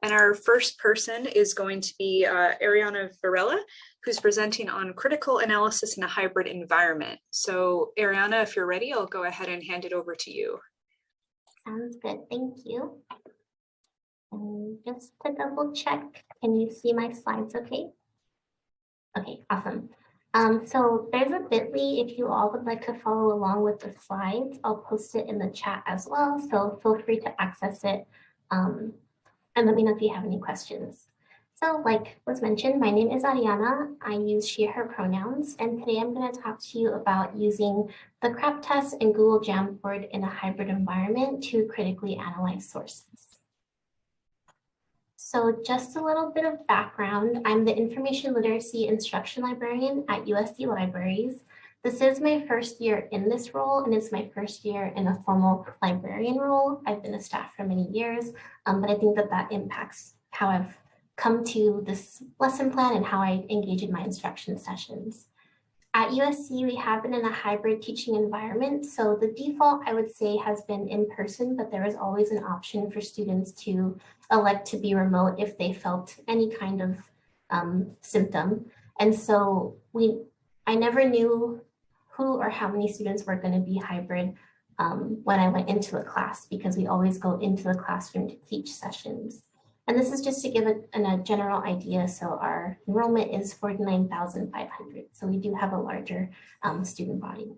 And our first person is going to be Ariana Varela, who's presenting on critical analysis in a hybrid environment. So Ariana, if you're ready, I'll go ahead and hand it over to you. Sounds good, thank you. And just to double check, can you see my slides okay? Okay, awesome. So there's a bit.ly if you all would like to follow along with the slides. I'll post it in the chat as well, so feel free to access it and let me know if you have any questions. So like was mentioned, my name is Ariana. I use she, her pronouns, and today I'm going to talk to you about using the CRAAP test and Google Jamboard in a hybrid environment to critically analyze sources. So just a little bit of background. I'm the Information Literacy Instruction Librarian at USC Libraries. This is my first year in this role, and it's my first year in a formal librarian role. I've been a staff for many years, but I think that impacts how I've come to this lesson plan and how I engage in my instruction sessions. At USC, we have been in a hybrid teaching environment. So the default, I would say, has been in person, but there is always an option for students to elect to be remote if they felt any kind of symptom. And so I never knew who or how many students were going to be hybrid when I went into a class, because we always go into the classroom to teach sessions. And this is just to give a general idea. So our enrollment is 49,500. So we do have a larger student body.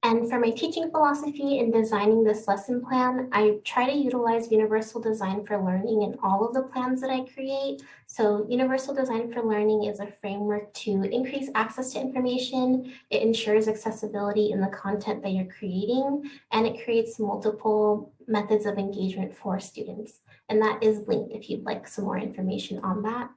And for my teaching philosophy in designing this lesson plan, I try to utilize universal design for learning in all of the plans that I create. So universal design for learning is a framework to increase access to information. It ensures accessibility in the content that you're creating, and it creates multiple methods of engagement for students. And that is linked if you'd like some more information on that.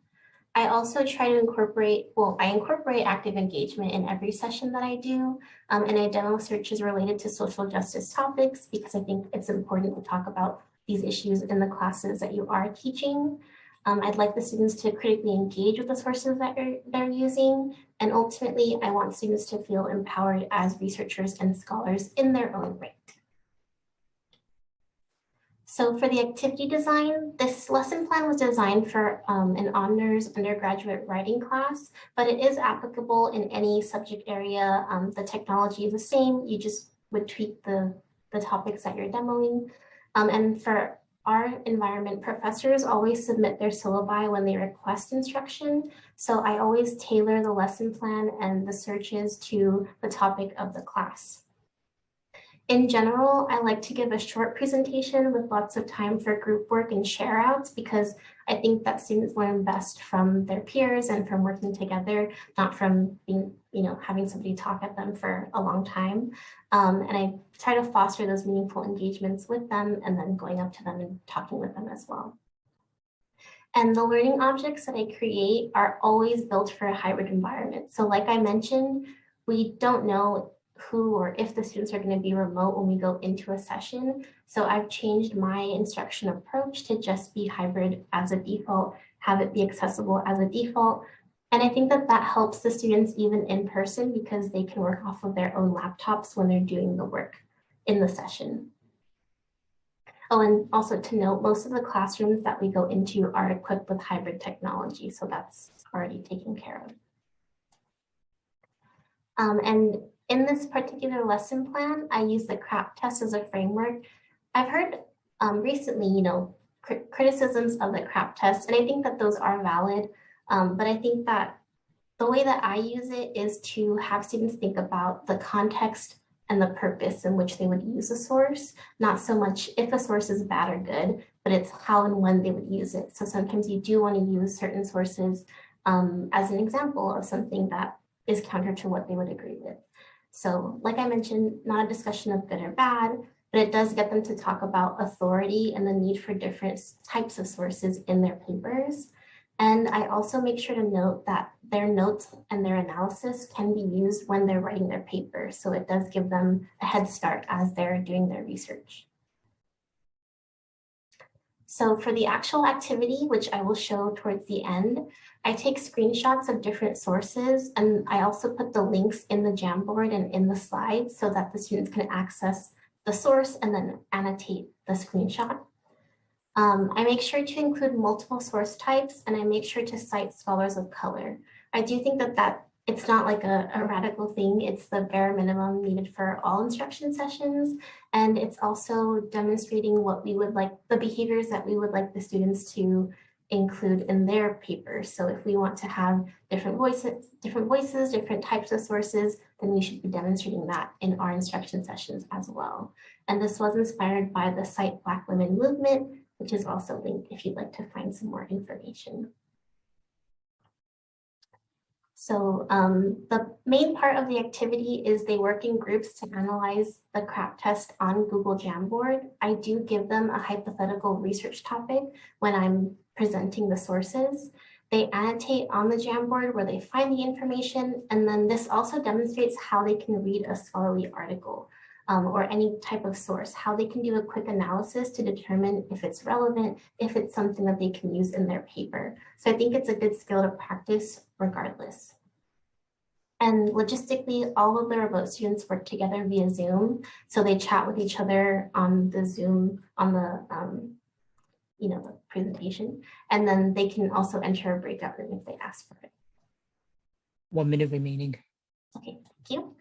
I also try to incorporate, I incorporate active engagement in every session that I do, and I demo searches related to social justice topics, because I think it's important to talk about these issues in the classes that you are teaching. I'd like the students to critically engage with the sources that they're using, and ultimately I want students to feel empowered as researchers and scholars in their own right. So for the activity design, this lesson plan was designed for an honors undergraduate writing class, but it is applicable in any subject area. The technology is the same. You just would tweak the topics that you're demoing. And for our environment, professors always submit their syllabi when they request instruction. So I always tailor the lesson plan and the searches to the topic of the class. In general, I like to give a short presentation with lots of time for group work and share outs, because I think that students learn best from their peers and from working together, not from being, having somebody talk at them for a long time. And I try to foster those meaningful engagements with them, and then going up to them and talking with them as well. And the learning objects that I create are always built for a hybrid environment. So like I mentioned, we don't know who or if the students are going to be remote when we go into a session. So I've changed my instruction approach to just be hybrid as a default, have it be accessible as a default. And I think that helps the students even in person, because they can work off of their own laptops when they're doing the work in the session. Oh, and also to note, most of the classrooms that we go into are equipped with hybrid technology, so that's already taken care of. And in this particular lesson plan, I use the CRAAP test as a framework. I've heard recently, criticisms of the CRAAP test, and I think that those are valid. But I think that the way that I use it is to have students think about the context and the purpose in which they would use a source, not so much if a source is bad or good, but it's how and when they would use it. So sometimes you do want to use certain sources as an example of something that is counter to what they would agree with. So like I mentioned, not a discussion of good or bad, but it does get them to talk about authority and the need for different types of sources in their papers. And I also make sure to note that their notes and their analysis can be used when they're writing their paper. So it does give them a head start as they're doing their research. So for the actual activity, which I will show towards the end, I take screenshots of different sources, and I also put the links in the Jamboard and in the slides so that the students can access the source and then annotate the screenshot. I make sure to include multiple source types, and I make sure to cite scholars of color. I do think that it's not like a radical thing. It's the bare minimum needed for all instruction sessions. And it's also demonstrating what we would like, the behaviors that we would like the students to include in their papers. So if we want to have different voices, different types of sources, then we should be demonstrating that in our instruction sessions as well. And this was inspired by the Cite Black Women movement, which is also linked if you'd like to find some more information. So the main part of the activity is they work in groups to analyze the CRAAP test on Google Jamboard. I do give them a hypothetical research topic when I'm presenting the sources. They annotate on the Jamboard where they find the information, and then this also demonstrates how they can read a scholarly article. Or any type of source, how they can do a quick analysis to determine if it's relevant, if it's something that they can use in their paper. So I think it's a good skill to practice regardless. And logistically, all of the remote students work together via Zoom. So they chat with each other on the Zoom, on the, the presentation. And then they can also enter a breakout room if they ask for it. 1 minute remaining. Okay, thank you.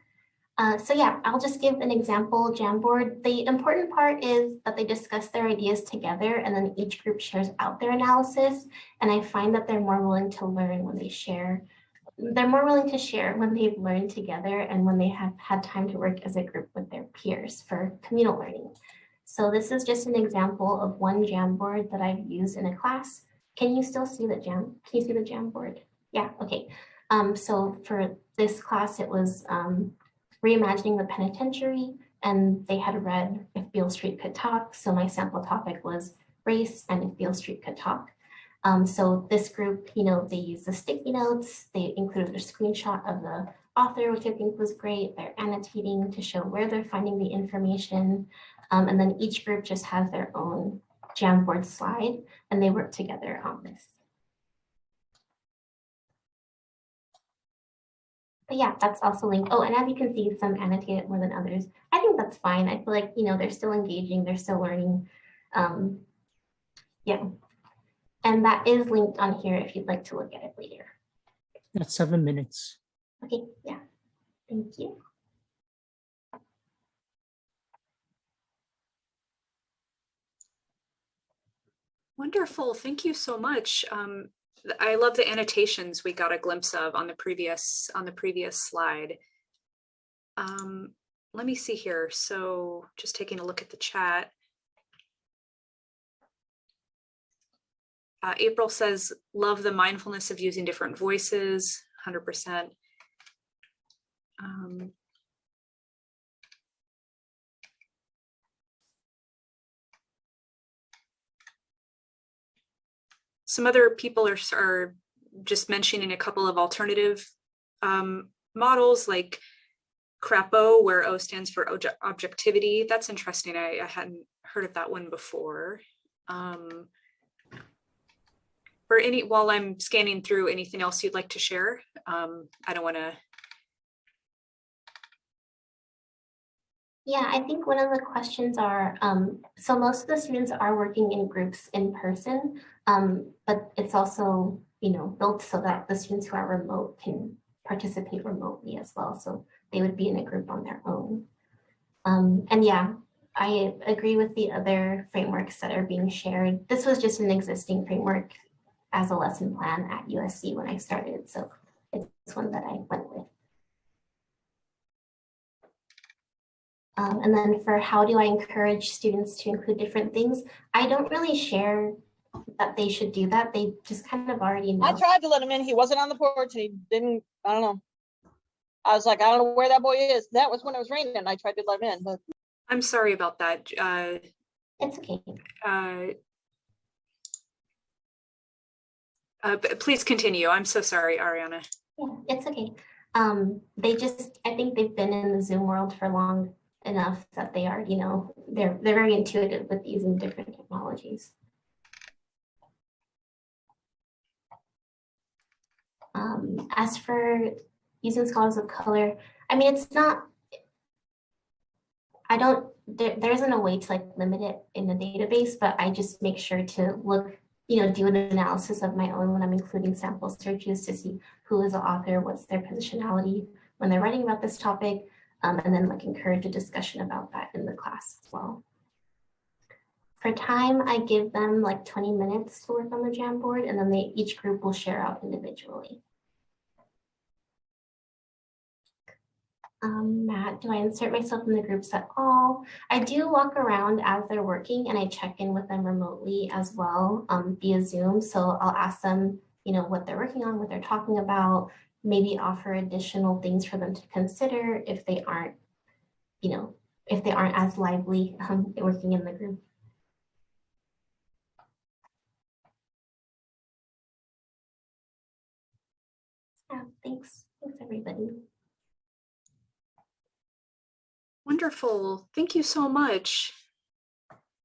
So yeah, I'll just give an example Jamboard. The important part is that they discuss their ideas together and then each group shares out their analysis. And I find that they're more willing to learn when they share. They're more willing to share when they've learned together and when they have had time to work as a group with their peers for communal learning. So this is just an example of one Jamboard that I've used in a class. Can you still see the Can you see the Jamboard? Yeah, okay. So for this class, it was reimagining the penitentiary, and they had read If Beale Street Could Talk. So my sample topic was race and If Beale Street Could Talk. So this group, they used the sticky notes. They included a screenshot of the author, which I think was great. They're annotating to show where they're finding the information. And then each group just has their own Jamboard slide, and they work together on this. But yeah, that's also linked. Oh, and as you can see, some annotate it more than others. I think that's fine. I feel like, they're still engaging, they're still learning. Yeah. And that is linked on here if you'd like to look at it later. That's 7 minutes. Okay, yeah. Thank you. Wonderful. Thank you so much. I love the annotations we got a glimpse of on the previous slide. Let me see here. So just taking a look at the chat. April says, love the mindfulness of using different voices, 100%. Some other people are just mentioning a couple of alternative models like CRAAP, where O stands for objectivity. That's interesting. I hadn't heard of that one before. While I'm scanning through, anything else you'd like to share? I don't want to. Yeah, I think one of the questions are, so most of the students are working in groups in person, but it's also, built so that the students who are remote can participate remotely as well. So they would be in a group on their own. And yeah, I agree with the other frameworks that are being shared. This was just an existing framework as a lesson plan at USC when I started. So it's one that I went with. And then for how do I encourage students to include different things? I don't really share that they should do that. They just kind of already know. I tried to let him in. He wasn't on the porch. He didn't, I don't know. I was like, I don't know where that boy is. That was when it was raining and I tried to let him in. But I'm sorry about that. It's okay. Please continue. I'm so sorry, Ariana. Yeah, it's okay. I think they've been in the Zoom world for long enough that they are, they're very intuitive with using different technologies. As for using scholars of color, I mean, there isn't a way to like limit it in the database, but I just make sure to look, do an analysis of my own when I'm including sample searches to see who is the author, what's their positionality when they're writing about this topic, and then like encourage a discussion about that in the class as well. For time, I give them like 20 minutes to work on the Jamboard, and then each group will share out individually. Matt, do I insert myself in the groups at all? I do walk around as they're working and I check in with them remotely as well via Zoom. So I'll ask them, what they're working on, what they're talking about, maybe offer additional things for them to consider if they aren't, if they aren't as lively working in the group. Yeah, thanks. Thanks, everybody. Wonderful. Thank you so much.